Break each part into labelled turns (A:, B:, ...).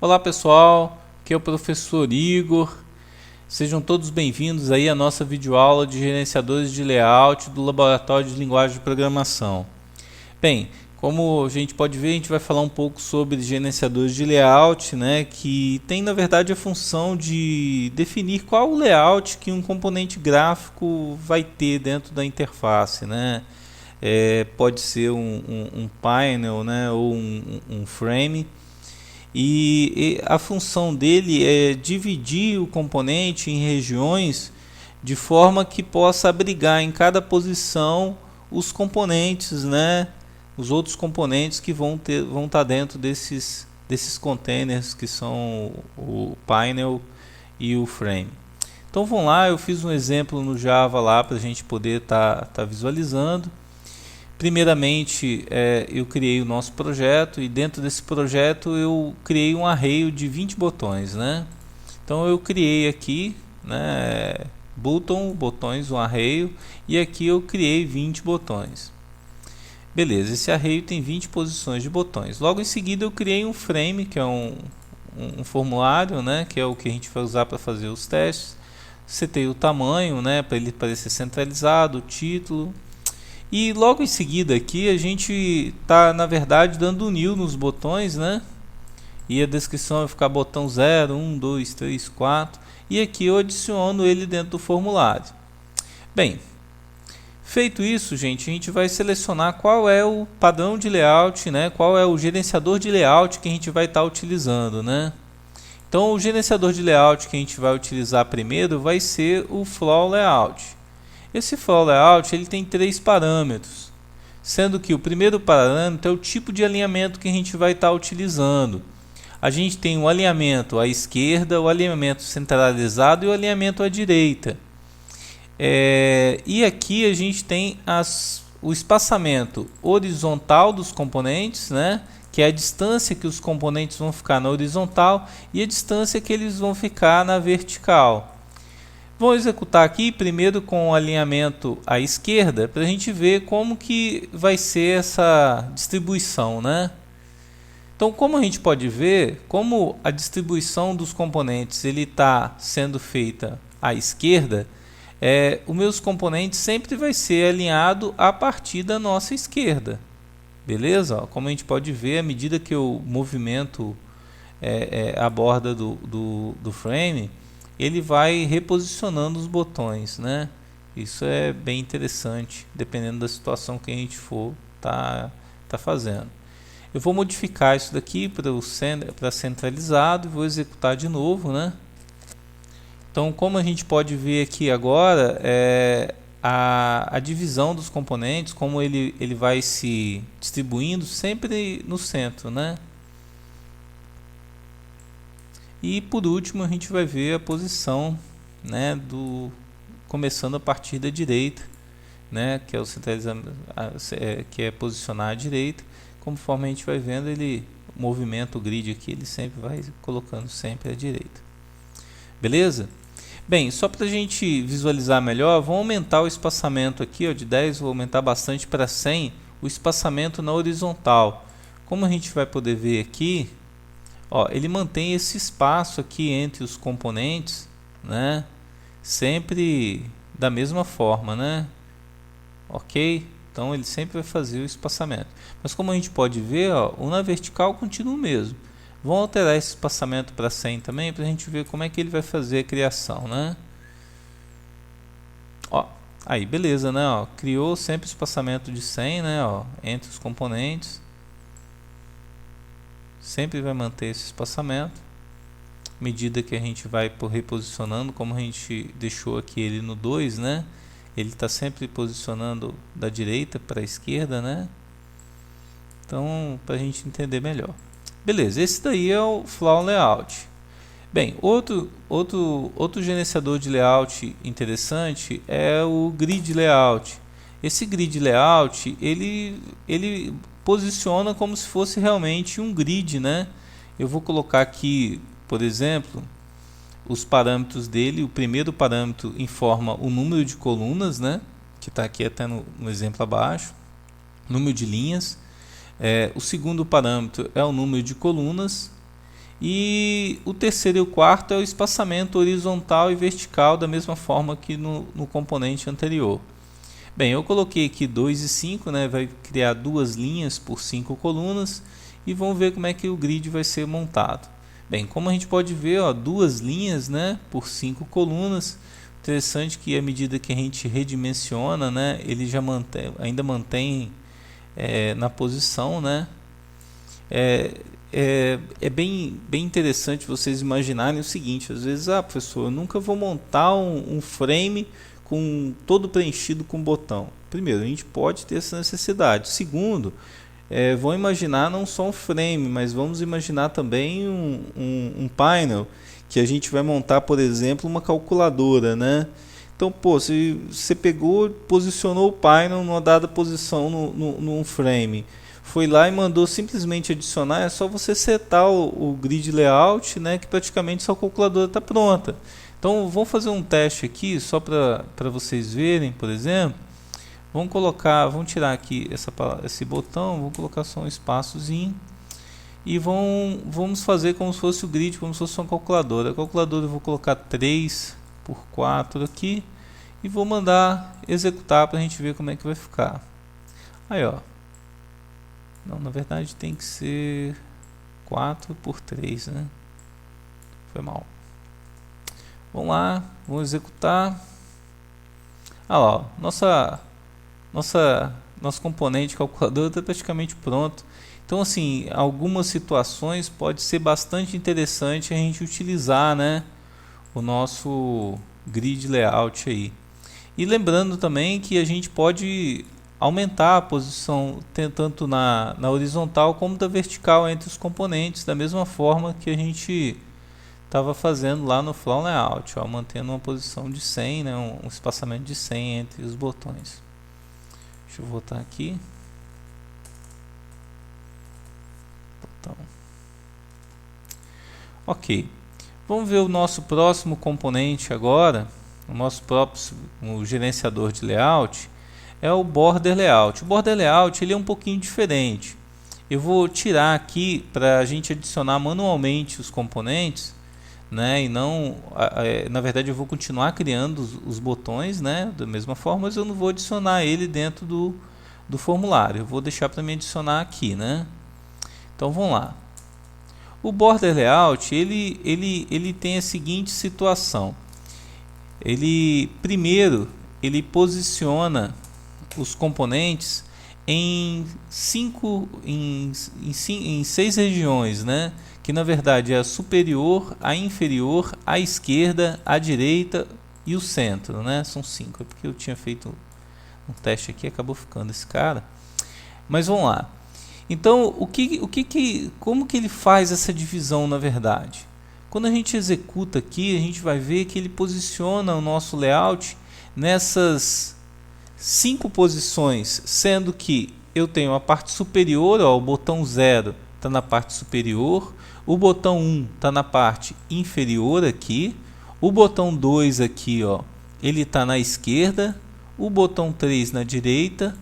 A: Olá pessoal, aqui é o professor Igor. Sejam todos bem-vindos aí à nossa videoaula de gerenciadores de layout do Laboratório de Linguagem de Programação. Bem, como a gente pode ver, a gente vai falar um pouco sobre gerenciadores de layout, né, que tem na verdade a função de definir qual o layout que um componente gráfico vai ter dentro da interface, né? Pode ser um panel, né, ou um frame. E a função dele é dividir o componente em regiões de forma que possa abrigar em cada posição os componentes, né? Os outros componentes que vão estar dentro desses containers que são o painel e o frame. Então vamos lá, eu fiz um exemplo no Java lá para a gente poder tá visualizando. Primeiramente, eu criei o nosso projeto e dentro desse projeto eu criei um array de 20 botões, né? Então eu criei aqui, né, botões, um array, e aqui eu criei 20 botões. Beleza, esse array tem 20 posições de botões. Logo em seguida eu criei um frame, que é um formulário, né, que é o que a gente vai usar para fazer os testes. Setei o tamanho, né, para ele parecer centralizado, o título. E logo em seguida aqui a gente está na verdade dando new nos botões, né? E a descrição vai ficar botão 0, 1, 2, 3, 4. E aqui eu adiciono ele dentro do formulário. Bem, feito isso, gente, a gente vai selecionar qual é o padrão de layout, né? Qual é o gerenciador de layout que a gente vai estar utilizando, né? Então o gerenciador de layout que a gente vai utilizar primeiro vai ser o Flow Layout. Esse Flow Layout ele tem 3 parâmetros, sendo que o primeiro parâmetro é o tipo de alinhamento que a gente vai estar utilizando. A gente tem o alinhamento à esquerda, o alinhamento centralizado e o alinhamento à direita. E aqui a gente tem o espaçamento horizontal dos componentes, né? Que é a distância que os componentes vão ficar na horizontal e a distância que eles vão ficar na vertical. Vou executar aqui primeiro com o alinhamento à esquerda para a gente ver como que vai ser essa distribuição, né? Então, como a gente pode ver, como a distribuição dos componentes ele está sendo feita à esquerda, os meus componentes sempre vai ser alinhado a partir da nossa esquerda, beleza? Como a gente pode ver, à medida que eu movimento a borda do frame, ele vai reposicionando os botões, né? Isso é bem interessante, dependendo da situação que a gente for tá fazendo. Eu vou modificar isso daqui para centralizado e vou executar de novo, né? Então, como a gente pode ver aqui agora, a divisão dos componentes, como ele vai se distribuindo sempre no centro, né? E por último a gente vai ver a posição, né, começando a partir da direita, né, que é o centralizamento, que é posicionar à direita. Conforme a gente vai vendo, ele movimenta o grid aqui, ele sempre vai colocando sempre à direita. Beleza? Bem, só para a gente visualizar melhor, vamos aumentar o espaçamento aqui, ó, de 10, vou aumentar bastante para 100, o espaçamento na horizontal. Como a gente vai poder ver aqui, ó, ele mantém esse espaço aqui entre os componentes, né? Sempre da mesma forma, né? Ok? Então ele sempre vai fazer o espaçamento. Mas como a gente pode ver, ó, o na vertical continua o mesmo. Vamos alterar esse espaçamento para 100 também, para a gente ver como é que ele vai fazer a criação, né? Ó, aí beleza, né? Ó, criou sempre o espaçamento de 100, né? Ó, entre os componentes. Sempre vai manter esse espaçamento. À medida que a gente vai reposicionando, como a gente deixou aqui ele no 2, né? Ele está sempre posicionando da direita para a esquerda, né? Então, para a gente entender melhor. Beleza, esse daí é o Flow Layout. Bem, outro gerenciador de layout interessante é o Grid Layout. Esse Grid Layout, ele posiciona como se fosse realmente um grid, né? Eu vou colocar aqui, por exemplo, os parâmetros dele. O primeiro parâmetro informa o número de colunas, né? Que está aqui até no exemplo abaixo. Número de linhas. O segundo parâmetro é o número de colunas. E o terceiro e o quarto é o espaçamento horizontal e vertical, da mesma forma que no componente anterior. Bem, eu coloquei aqui 2 e 5, né? Vai criar duas linhas por 5 colunas e vamos ver como é que o grid vai ser montado. Bem, como a gente pode ver, ó, duas linhas, né, por 5 colunas. Interessante que à medida que a gente redimensiona, né, ele já ainda mantém na posição, né? É bem interessante vocês imaginarem o seguinte: às vezes, professor, eu nunca vou montar um frame com todo preenchido com botão. Primeiro, a gente pode ter essa necessidade. Segundo, vamos imaginar não só um frame, mas vamos imaginar também um painel que a gente vai montar, por exemplo, uma calculadora, né? Então, se você pegou, posicionou o painel numa dada posição num frame, foi lá e mandou simplesmente adicionar, é só você setar o grid layout, né, que praticamente sua calculadora está pronta. Então vamos fazer um teste aqui só para vocês verem, por exemplo. Vamos tirar aqui esse botão, vamos colocar só um espaçozinho e vamos fazer como se fosse o grid, como se fosse uma calculadora. A calculadora eu vou colocar 3 por 4 aqui e vou mandar executar para a gente ver como é que vai ficar. Aí, ó. Não, na verdade tem que ser 4 por 3, né? Foi mal. Vamos lá, vamos executar. Lá, ó, nosso componente calculador está praticamente pronto. Então, assim, algumas situações pode ser bastante interessante a gente utilizar, né, o nosso grid layout aí. E lembrando também que a gente pode aumentar a posição tanto na horizontal como da vertical entre os componentes, da mesma forma que a gente estava fazendo lá no Flow Layout, ó, mantendo uma posição de 100, né, um espaçamento de 100 entre os botões. Deixa eu voltar aqui. Botão. Ok, vamos ver o nosso próximo componente agora. O nosso próprio gerenciador de layout é o Border Layout. O Border Layout ele é um pouquinho diferente. Eu vou tirar aqui para a gente adicionar manualmente os componentes, né? E não, na verdade eu vou continuar criando os botões, né? Da mesma forma, mas eu não vou adicionar ele dentro do formulário. Eu vou deixar para me adicionar aqui, né? Então vamos lá. O Border Layout ele tem a seguinte situação. Primeiro ele posiciona os componentes em 6 regiões, né? Que na verdade é a superior, a inferior, a esquerda, a direita e o centro, né? São 5, é porque eu tinha feito um teste aqui, acabou ficando esse cara. Mas vamos lá. Então, como que ele faz essa divisão na verdade? Quando a gente executa aqui, a gente vai ver que ele posiciona o nosso layout nessas 5 posições, sendo que eu tenho a parte superior, ó, o botão 0 está na parte superior, o botão 1 está na parte inferior aqui, o botão 2 aqui, ó, ele está na esquerda, o botão 3 na direita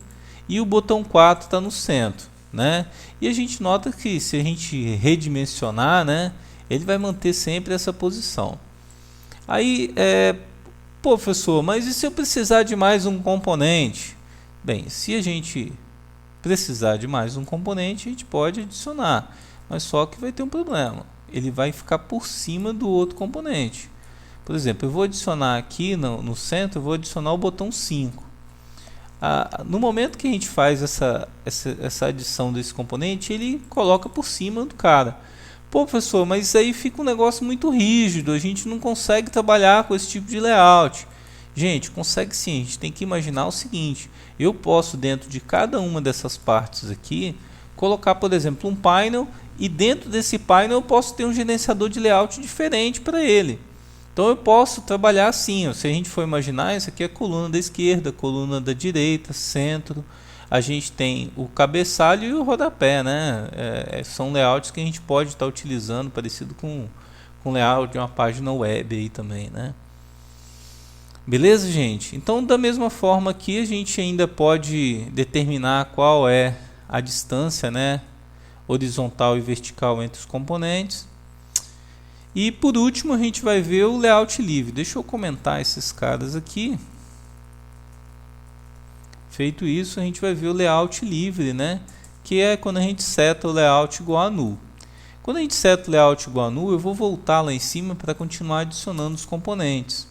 A: e o botão 4 está no centro, né? E a gente nota que se a gente redimensionar, né, ele vai manter sempre essa posição. Aí, professor, mas e se eu precisar de mais um componente? Bem, se a gente precisar de mais um componente, a gente pode adicionar, mas só que vai ter um problema. Ele vai ficar por cima do outro componente. Por exemplo, eu vou adicionar aqui no centro, eu vou adicionar o botão 5. No momento que a gente faz essa adição desse componente, ele coloca por cima do cara. Pô, professor, mas isso aí fica um negócio muito rígido, a gente não consegue trabalhar com esse tipo de layout. Gente, consegue sim, a gente tem que imaginar o seguinte: eu posso dentro de cada uma dessas partes aqui, colocar, por exemplo, um painel, e dentro desse painel eu posso ter um gerenciador de layout diferente para ele. Então eu posso trabalhar assim, ó, se a gente for imaginar, isso aqui é a coluna da esquerda, coluna da direita, centro. A gente tem o cabeçalho e o rodapé, né? São layouts que a gente pode estar utilizando, parecido com layout de uma página web aí também, né? Beleza, gente? Então, da mesma forma que a gente ainda pode determinar qual é a distância, né, horizontal e vertical entre os componentes. E por último a gente vai ver o layout livre. Deixa eu comentar esses caras aqui. Feito isso, a gente vai ver o layout livre, né? Que é quando a gente seta o layout igual a null. Quando a gente seta o layout igual a null, eu vou voltar lá em cima para continuar adicionando os componentes.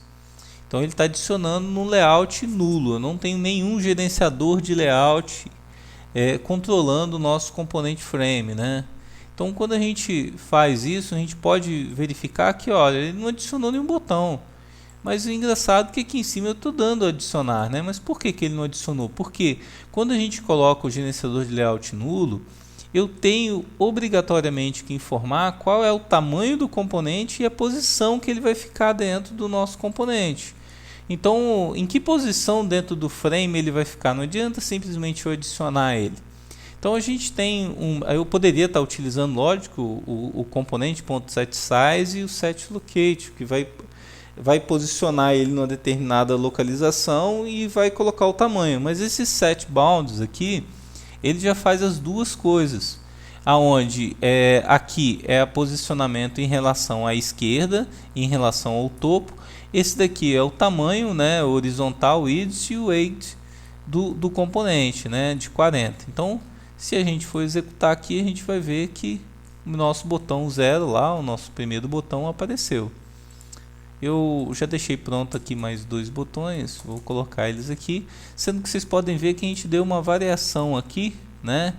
A: Então ele está adicionando no layout nulo. Eu não tenho nenhum gerenciador de layout controlando o nosso componente frame, né? Então quando a gente faz isso, a gente pode verificar que, olha, ele não adicionou nenhum botão. Mas o engraçado é que aqui em cima eu estou dando adicionar, né? Mas por que ele não adicionou? Porque quando a gente coloca o gerenciador de layout nulo, eu tenho obrigatoriamente que informar qual é o tamanho do componente e a posição que ele vai ficar dentro do nosso componente. Então, em que posição dentro do frame ele vai ficar? Não adianta simplesmente eu adicionar ele. Então a gente tem eu poderia estar utilizando, lógico, o componente .setSize e o setLocate, que vai posicionar ele numa determinada localização e vai colocar o tamanho. Mas esses setBounds aqui, ele já faz as duas coisas. Aonde aqui é o posicionamento em relação à esquerda, em relação ao topo. Esse daqui é o tamanho, né, horizontal width e o weight do componente, né, de 40. Então, se a gente for executar aqui, a gente vai ver que o nosso botão 0 lá, o nosso primeiro botão apareceu. Eu já deixei pronto aqui mais dois botões, vou colocar eles aqui, sendo que vocês podem ver que a gente deu uma variação aqui, né,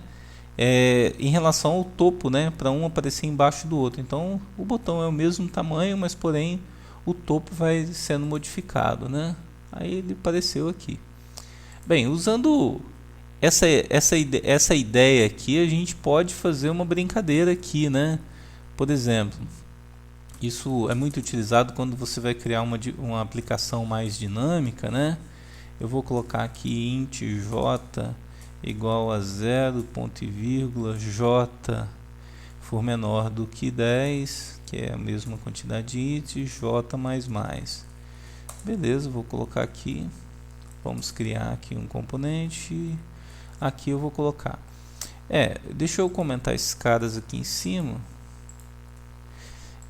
A: em relação ao topo, né, para um aparecer embaixo do outro. Então o botão é o mesmo tamanho, mas porém o topo vai sendo modificado, né. Aí ele apareceu aqui. Bem, usando essa ideia aqui, a gente pode fazer uma brincadeira aqui, né. Por exemplo, isso é muito utilizado quando você vai criar uma aplicação mais dinâmica, né? Eu vou colocar aqui int j igual a 0, ponto e vírgula, j for menor do que 10, que é a mesma quantidade de int, j mais mais. Beleza, vou colocar aqui. Vamos criar aqui um componente. Aqui eu vou colocar. Deixa eu comentar esses caras aqui em cima.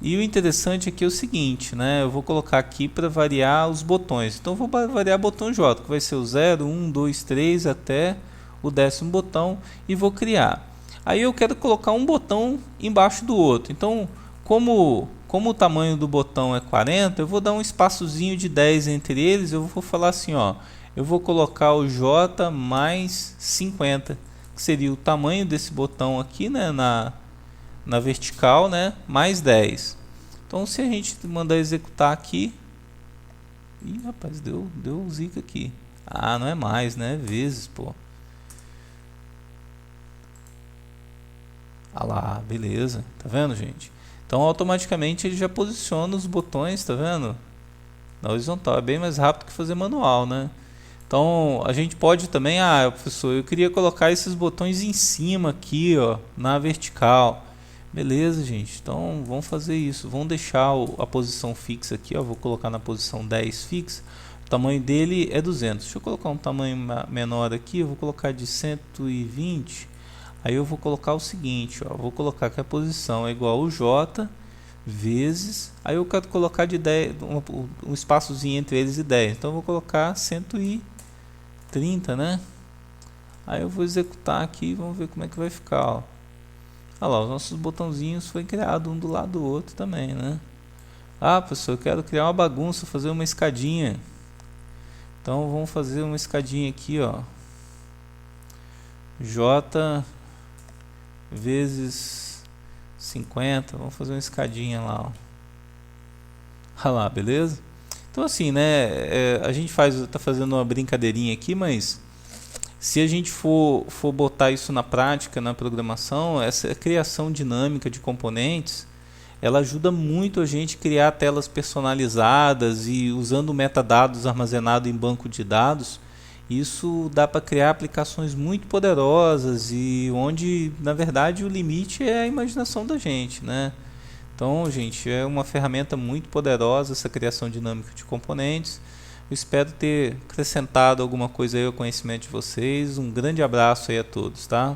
A: E o interessante aqui é o seguinte, né? Eu vou colocar aqui para variar os botões. Então eu vou variar o botão J, que vai ser o 0, 1, 2, 3 até o 10º botão, e vou criar. Aí eu quero colocar um botão embaixo do outro. Então, como o tamanho do botão é 40, eu vou dar um espaçozinho de 10 entre eles. Eu vou falar assim, ó, eu vou colocar o J mais 50, que seria o tamanho desse botão aqui, né, na vertical, né, mais 10. Então se a gente mandar executar aqui, ih, rapaz, deu zica aqui. Ah, não é mais, né, vezes, pô. Ah lá, beleza, tá vendo, gente? Então automaticamente ele já posiciona os botões, tá vendo, na horizontal. É bem mais rápido que fazer manual, né? Então a gente pode também, professor, eu queria colocar esses botões em cima aqui, ó, na vertical. Beleza, gente, então vamos fazer isso. Vamos deixar a posição fixa aqui, ó. Vou colocar na posição 10 fixa. O tamanho dele é 200. Deixa eu colocar um tamanho menor aqui. Eu vou colocar de 120. Aí eu vou colocar o seguinte, ó. Vou colocar que a posição é igual ao J vezes. Aí eu quero colocar de 10, um espaçozinho entre eles e 10. Então eu vou colocar 130, né? Aí eu vou executar aqui e vamos ver como é que vai ficar, ó. Olha lá, os nossos botãozinhos foi criado um do lado do outro também, né? Professor, eu quero criar uma bagunça, fazer uma escadinha. Então vamos fazer uma escadinha aqui, ó. J vezes 50. Vamos fazer uma escadinha lá, ó. Olha lá, beleza? Então assim, né? A gente tá fazendo uma brincadeirinha aqui, mas se a gente for botar isso na prática, na programação, essa criação dinâmica de componentes, ela ajuda muito a gente a criar telas personalizadas e usando metadados armazenados em banco de dados. Isso dá para criar aplicações muito poderosas e onde, na verdade, o limite é a imaginação da gente, né? Então, gente, é uma ferramenta muito poderosa essa criação dinâmica de componentes. Eu espero ter acrescentado alguma coisa aí ao conhecimento de vocês. Um grande abraço aí a todos, tá?